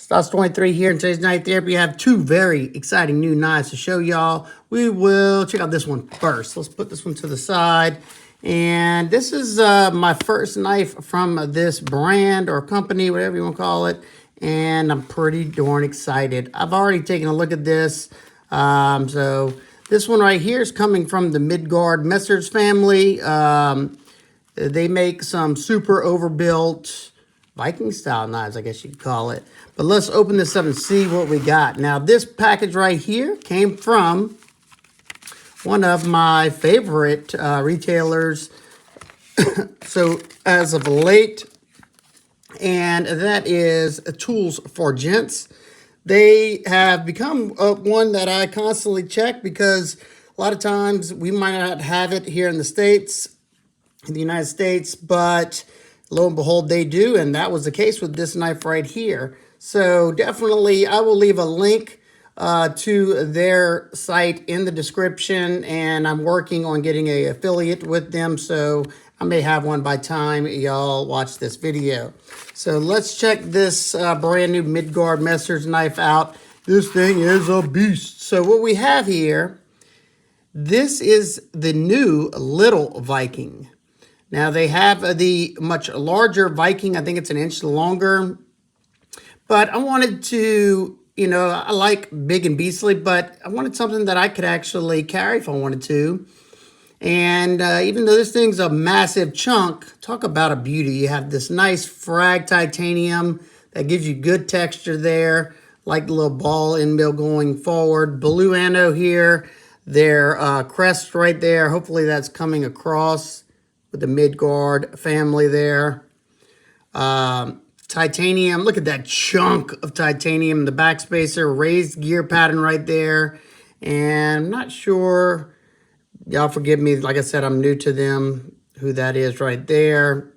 Stas23 here. In today's Knife Therapy, we have two very exciting new knives to show y'all. We will check out this one first. Let's put this one to the side. And this is my first knife from this brand or company, whatever you want to call it. And I'm pretty darn excited. I've already taken a look at this. So this one right here is coming from the Midgard Messers family. They make some super overbuilt Viking style knives, I guess you could call it. But let's open this up and see what we got. Now, this package right here came from one of my favorite retailers. So as of late, and that is Tools for Gents. They have become one that I constantly check because a lot of times we might not have it here in the States, in the United States, but lo and behold, they do, and that was the case with this knife right here. So definitely, I will leave a link to their site in the description, and I'm working on getting an affiliate with them, so I may have one by time y'all watch this video. So let's check this brand new Midgard Messers knife out. This thing is a beast. So what we have here, this is the new Little Viking. Now, they have the much larger Viking. I think it's an inch longer. But I wanted to, you know, I like big and beastly, but I wanted something that I could actually carry if I wanted to. And even though this thing's a massive chunk, talk about a beauty. You have this nice frag titanium that gives you good texture there, like the little ball end mill going forward. Blue anno here, their crest right there. Hopefully that's coming across with the Midgard family there. Titanium, look at that chunk of titanium, the backspacer, raised gear pattern right there. And I'm not sure, y'all forgive me, like I said, I'm new to them, who that is right there.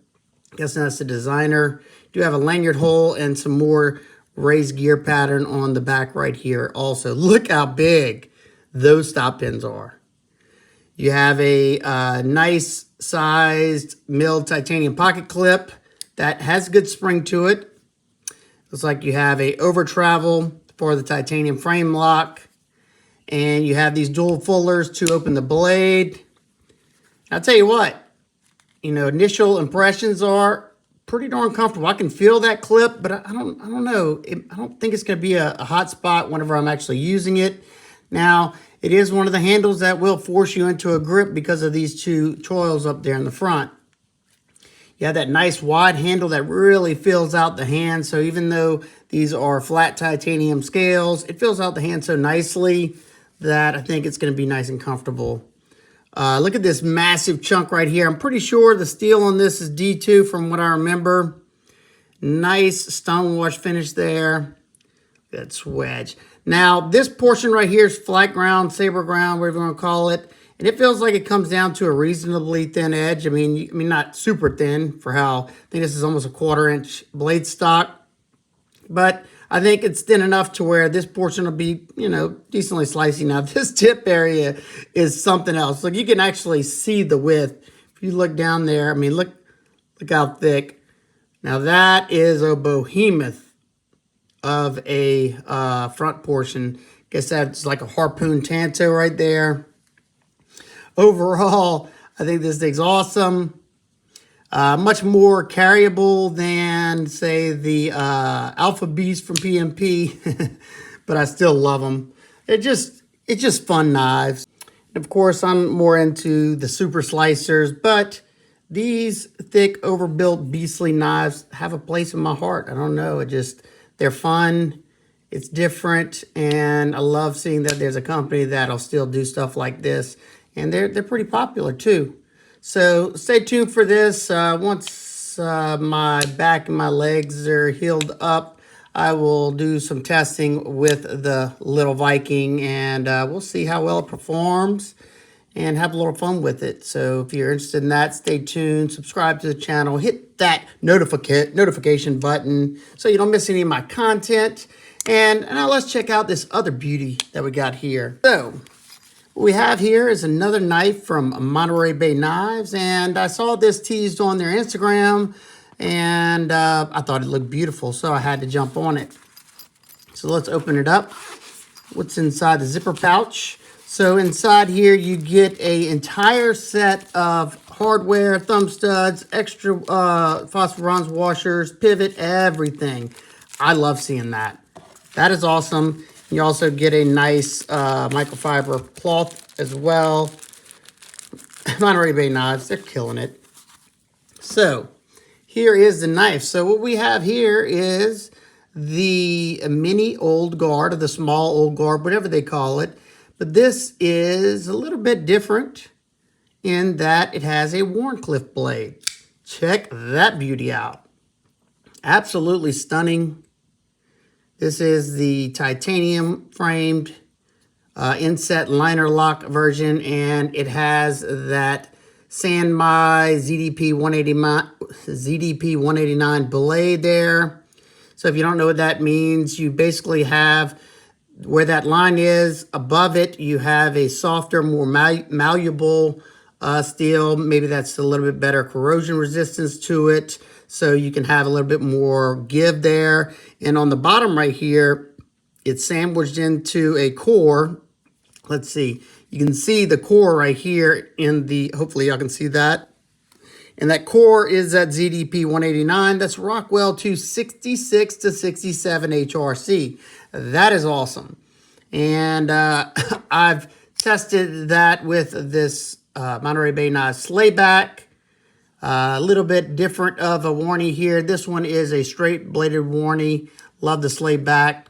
Guessing that's the designer. Do have a lanyard hole and some more raised gear pattern on the back right here also. Look how big those stop pins are. You have a nice sized milled titanium pocket clip that has good spring to it. Looks like you have a over travel for the titanium frame lock. And you have these dual fullers to open the blade. I'll tell you what, you know, initial impressions are pretty darn comfortable. I can feel that clip, but I don't know. I don't think it's going to be a hot spot whenever I'm actually using it. Now, it is one of the handles that will force you into a grip because of these two choils up there in the front. You have that nice wide handle that really fills out the hand. So even though these are flat titanium scales, it fills out the hand so nicely that I think it's going to be nice and comfortable. Look at this massive chunk right here. I'm pretty sure the steel on this is D2 from what I remember. Nice stonewash finish there. That's wedge. Now, this portion right here is flat ground, saber ground, whatever you want to call it. And it feels like it comes down to a reasonably thin edge. I mean, not super thin for how, I think this is almost a 1/4 inch blade stock. But I think it's thin enough to where this portion will be, you know, decently slicey. Now, this tip area is something else. Look, you can actually see the width. If you look down there, I mean, look how thick. Now, that is a behemoth of a front portion. Guess that's like a harpoon tanto right there. Overall, I think this thing's awesome. Much more carryable than, say, the Alpha Beast from PMP, but I still love them. It's just fun knives. And of course, I'm more into the super slicers, but these thick, overbuilt, beastly knives have a place in my heart. I don't know, they're fun, it's different, and I love seeing that there's a company that'll still do stuff like this, and they're pretty popular too. So stay tuned for this. Once my back and my legs are healed up, I will do some testing with the Little Viking, and we'll see how well it performs and have a little fun with it. So if you're interested in that, stay tuned, subscribe to the channel, hit that notification button so you don't miss any of my content. And now let's check out this other beauty that we got here. So what we have here is another knife from Monterey Bay Knives, and I saw this teased on their Instagram, and I thought it looked beautiful, so I had to jump on it. So let's open it up. What's inside the zipper pouch? So inside here you get an entire set of hardware, thumb studs, extra phosphorons washers, pivot, everything. I love seeing that. That is awesome. You also get a nice microfiber cloth as well. Monterey Bay knives, they're killing it. So here is the knife. So what we have here is the mini old guard, or the small old guard, whatever they call it. But this is a little bit different in that it has a Wharncliffe blade. Check that beauty out. Absolutely stunning. This is the titanium framed inset liner lock version, and it has that Sanmai ZDP 189 blade there. So if you don't know what that means, you basically have where that line is, above it, you have a softer, more malleable steel. Maybe that's a little bit better corrosion resistance to it. So you can have a little bit more give there. And on the bottom right here, it's sandwiched into a core. Let's see. You can see the core right here in the, hopefully y'all can see that. And that core is that ZDP 189. That's Rockwell 266 to 67 HRC. That is awesome. And I've tested that with this Monterey Bay knife slayback. A little bit different of a warning here. This one is a straight bladed warning. Love the slayback.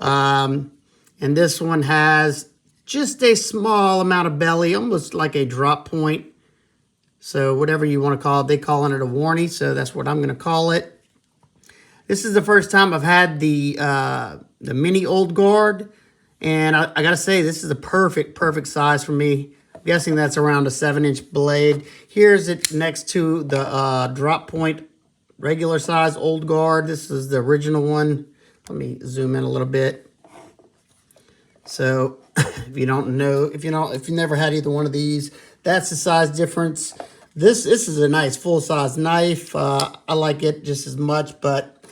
And this one has just a small amount of belly, almost like a drop point. So whatever you want to call it, they calling it a warning. So that's what I'm going to call it. This is the first time I've had the mini old guard. And I got to say, this is a perfect size for me. I'm guessing that's around a 7-inch blade. Here's it next to the drop point regular size old guard. This is the original one. Let me zoom in a little bit. So if you don't know, if you've never had either one of these, that's the size difference. This is a nice full-size knife. I like it just as much, but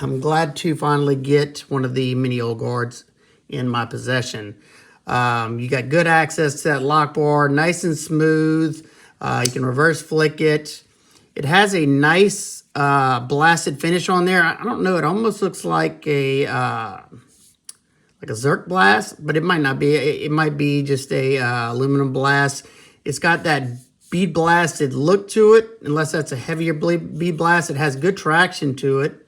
I'm glad to finally get one of the mini old guards in my possession. You got good access to that lock bar, nice and smooth. You can reverse flick it. It has a nice blasted finish on there. I don't know, it almost looks like a Zerk blast, but it might not be. It might be just a aluminum blast. It's got that bead blasted look to it, unless that's a heavier bead blast. It has good traction to it.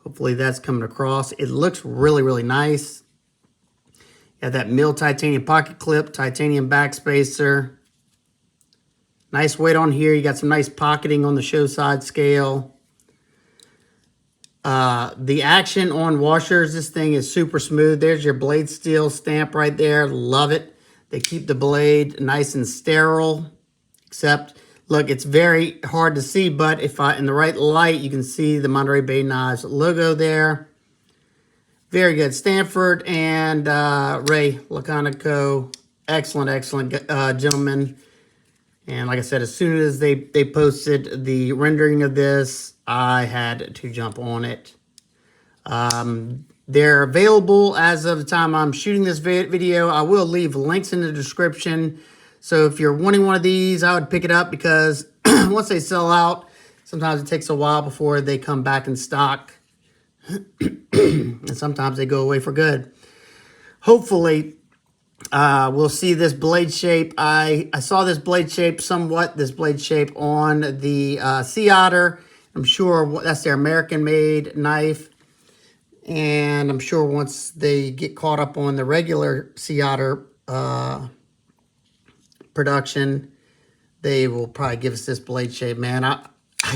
Hopefully that's coming across. It looks really nice. You have that milled titanium pocket clip, titanium backspacer. Nice weight on here. You got some nice pocketing on the show side scale. The action on washers, this thing is super smooth. There's your blade steel stamp right there. Love it. They keep the blade nice and sterile. Except, look, it's very hard to see, but if in the right light, you can see the Monterey Bay Knives logo there. Very good. Stanford and Ray Laconico. Excellent gentlemen. And like I said, as soon as they posted the rendering of this, I had to jump on it. They're available as of the time I'm shooting this video. I will leave links in the description. So if you're wanting one of these, I would pick it up because once they sell out, sometimes it takes a while before they come back in stock. And sometimes they go away for good. Hopefully, we'll see this blade shape. I saw this blade shape on the Sea Otter. I'm sure that's their American-made knife. And I'm sure once they get caught up on the regular Sea Otter production, they will probably give us this blade shape, man. I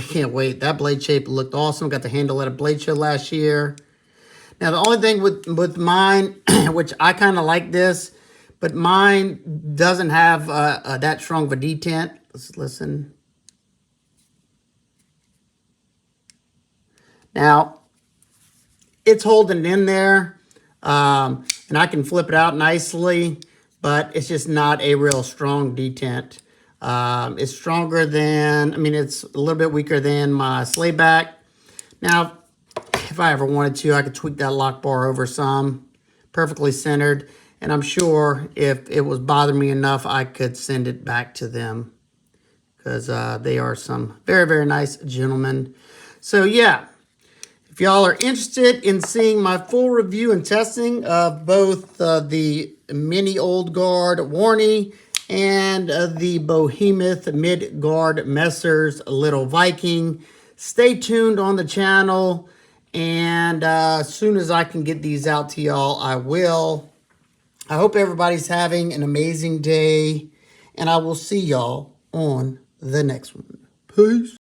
can't wait. That blade shape looked awesome. Got the handle at a blade show last year. Now, the only thing with mine, which I kind of like this, but mine doesn't have that strong of a detent. Let's listen. Now, it's holding in there, and I can flip it out nicely, but it's just not a real strong detent. It's stronger than, it's a little bit weaker than my slayback. Now, if if I ever wanted to, I could tweak that lock bar over some, perfectly centered. And I'm sure if it was bothering me enough, I could send it back to them, because they are some very, very nice gentlemen. So yeah, if y'all are interested in seeing my full review and testing of both the Mini Old Guard Warney and the Behemoth Mid-Guard Messers Little Viking, stay tuned on the channel. And as soon as I can get these out to y'all, I will. I hope everybody's having an amazing day, and I will see y'all on the next one. Peace.